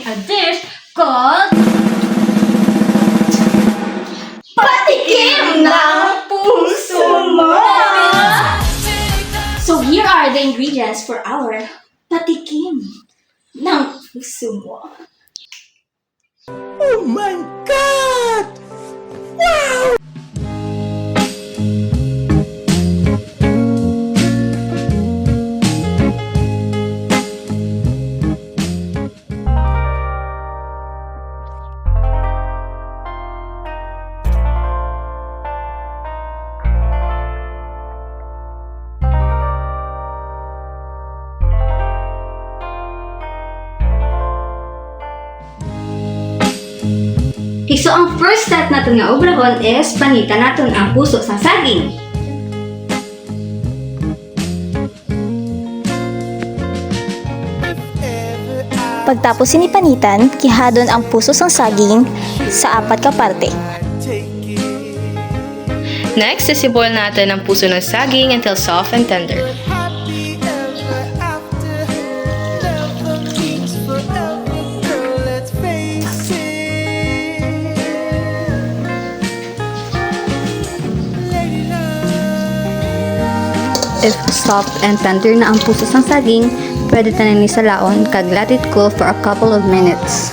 a dish called Patikim ng Puso Mo! So here are the ingredients for our Patikim ng Puso Mo. Oh my God! Wow! Okay, so ang first step natin nga obrahon is panitan natin ang puso sa saging. Pagtapos sinipanitan, kihadon ang puso sang saging sa 4 ka parte. Next, sisiboil natin ang puso ng saging until soft and tender. If soft and tender na ang puso sang saging, pwede tanan ni sa laon kag let it cool for a couple of minutes.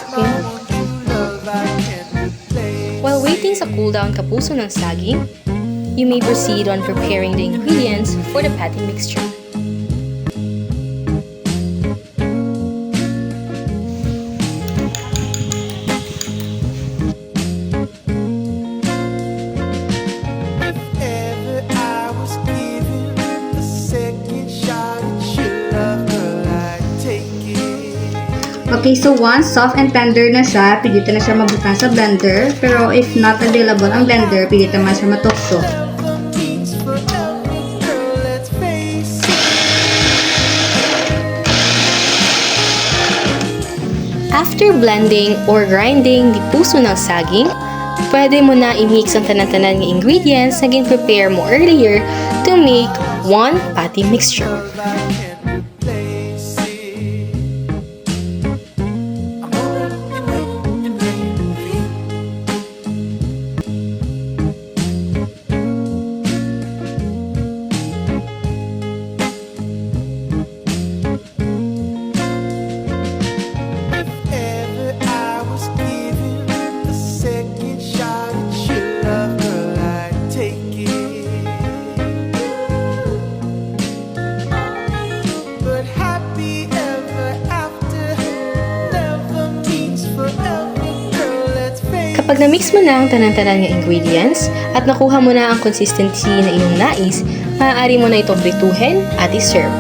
While waiting sa cool down kapuso ng saging, you may proceed on preparing the ingredients for the patty mixture. Okay, so once soft and tender na siya, pwede na siya mabutang sa blender. Pero if not available ang blender, pwede naman siya matukso. After blending or grinding the puso ng saging, pwede mo na i-mix ang tanan-tanan ng ingredients na gin-prepare mo earlier to make one patty mixture. Kapag na-mix mo na ang tanan-tanan ng ingredients at nakuha mo na ang consistency na iyong nais, maaari mo na itong prituhin at i-serve.